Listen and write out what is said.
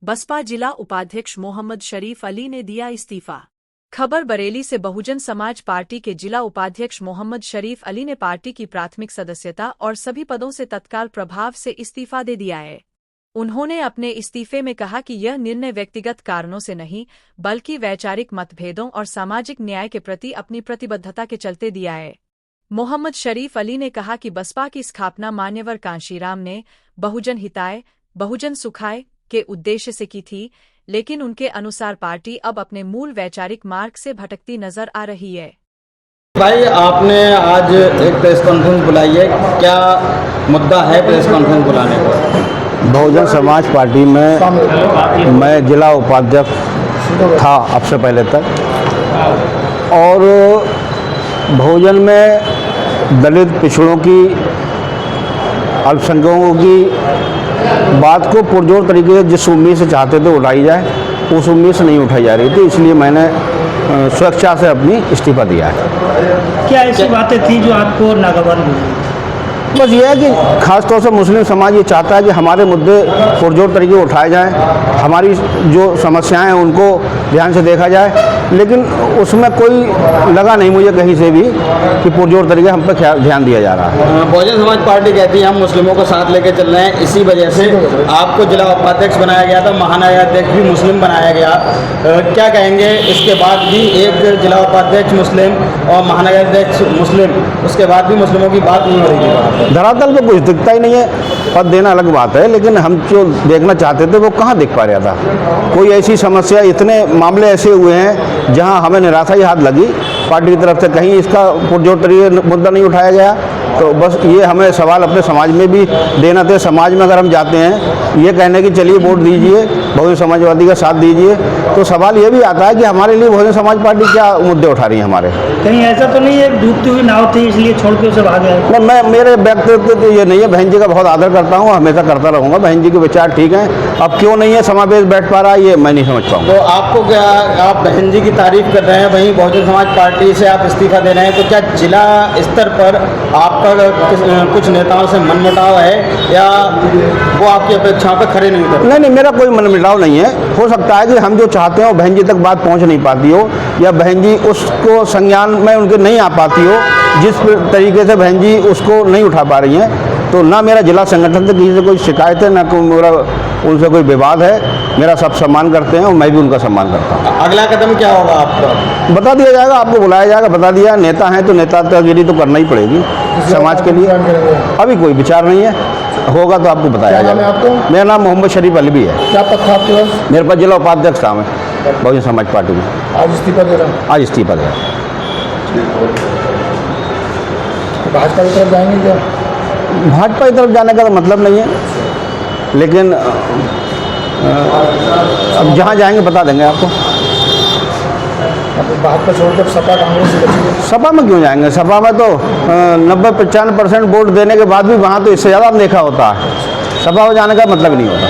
बसपा जिला उपाध्यक्ष मोहम्मद शरीफ अली ने दिया इस्तीफा। खबर बरेली से। बहुजन समाज पार्टी के जिला उपाध्यक्ष मोहम्मद शरीफ अली ने पार्टी की प्राथमिक सदस्यता और सभी पदों से तत्काल प्रभाव से इस्तीफा दे दिया है। उन्होंने अपने इस्तीफे में कहा कि यह निर्णय व्यक्तिगत कारणों से नहीं बल्कि वैचारिक मतभेदों और सामाजिक न्याय के प्रति अपनी प्रतिबद्धता के चलते दिया है। मोहम्मद शरीफ अली ने कहा कि बसपा की स्थापना मान्यवर कांशीराम ने बहुजन हिताय बहुजन सुखाय के उद्देश्य से की थी, लेकिन उनके अनुसार पार्टी अब अपने मूल वैचारिक मार्ग से भटकती नजर आ रही है। भाई, आपने आज एक प्रेस कॉन्फ्रेंस बुलाई है, क्या मुद्दा है प्रेस कॉन्फ्रेंस बुलाने का? बहुजन समाज पार्टी में मैं जिला उपाध्यक्ष था अब से पहले तक, और बहुजन में दलित पिछड़ों की अल्पसंख्यकों की बात को पुरजोर तरीके से जिस उम्मीद से चाहते थे उठाई जाए, उस उम्मीद से नहीं उठाई जा रही थी, इसलिए मैंने स्वेच्छा से अपनी इस्तीफा दिया है। क्या ऐसी बातें थी जो आपको नागवार हुई? बस ये है कि खासतौर से मुस्लिम समाज ये चाहता है कि हमारे मुद्दे पुरजोर तरीके उठाए जाएं, हमारी जो समस्याएं हैं उनको ध्यान से देखा जाए, लेकिन उसमें कोई लगा नहीं मुझे कहीं से भी कि पुरजोर तरीके हम पर ध्यान दिया जा रहा है। बहुजन समाज पार्टी कहती है हम मुस्लिमों को साथ लेकर चल रहे हैं, इसी वजह से आपको जिला उपाध्यक्ष बनाया गया था, महानगराध्यक्ष भी मुस्लिम बनाया गया। क्या कहेंगे? इसके बाद भी एक जिला उपाध्यक्ष मुस्लिम और महानगराध्यक्ष मुस्लिम, उसके बाद भी मुस्लिमों की बात नहीं हो रही है। धरातल पे कुछ दिखता ही नहीं है। पद देना अलग बात है, लेकिन हम जो देखना चाहते थे वो कहाँ दिख पा रहा था। कोई ऐसी समस्या, इतने मामले ऐसे हुए हैं जहां हमें निराशा ही हाथ लगी पार्टी की तरफ से, कहीं इसका पुरजोर तरीके मुद्दा नहीं उठाया गया। तो बस ये हमें सवाल अपने समाज में भी देना थे। समाज में अगर हम जाते हैं ये कहने की चलिए वोट दीजिए, बहुजन समाजवादी का साथ दीजिए, तो सवाल ये भी आता है कि हमारे लिए बहुजन समाज पार्टी क्या मुद्दे उठा रही है हमारे। कहीं ऐसा तो नहीं है डूबती हुई नाव थी इसलिए छोड़ के उसे भाग गए? मैं मेरे व्यक्तित्व तो ये नहीं है। बहन जी का बहुत आदर करता हूँ, हमेशा करता रहूँगा। बहन जी के विचार ठीक हैं, अब क्यों नहीं है समावेश बैठ पा रहा ये मैं नहीं समझ पाऊँ। तो आपको क्या, आप बहन जी की तारीफ कर रहे हैं, वहीं बहुजन समाज पार्टी से आप इस्तीफा दे रहे हैं, तो क्या जिला स्तर पर आपका कुछ नेताओं से मनमुटाव है या वो आपकी अपेक्षाओं पर खरे नहीं उतरते? नहीं, मेरा कोई मनमुटाव नहीं है। हो सकता है कि हम जो चाहते हो बहन जी तक बात पहुंच नहीं पाती हो, या बहन जी उसको संज्ञान में उनके नहीं आ पाती हो, जिस तरीके से बहन जी उसको नहीं उठा पा रही हैं। तो ना मेरा जिला संगठन से किसी से कोई शिकायत है, ना कोई मेरा उनसे कोई विवाद है। मेरा सब सम्मान करते हैं और मैं भी उनका सम्मान करता हूँ। अगला कदम क्या होगा आपका? बता दिया जाएगा, आपको बुलाया जाएगा, बता दिया। नेता हैं तो नेतागिरी तो करना ही पड़ेगी समाज के लिए। अभी कोई विचार नहीं है, होगा तो आपको बताया जाएगा। मेरा नाम मोहम्मद शरीफ अली भी है। क्या पद था आपके पास? मेरे पास जिला उपाध्यक्ष काम है बहुजन समाज पार्टी में। आज इस्तीफा दे रहा हूँ। आज इस्तीफा दे रहा। भाजपा की तरफ जाएंगे क्या? भाजपा की तरफ जाने का तो मतलब नहीं है, लेकिन अब जहाँ जाएंगे बता देंगे आपको। भाजपा छोड़कर सपा कांग्रेस से बचेंगे? सपा में क्यों जाएंगे? सपा में तो 90-95% वोट देने के बाद भी वहाँ तो इससे ज़्यादा देखा होता है। सपा में जाने का मतलब नहीं होता।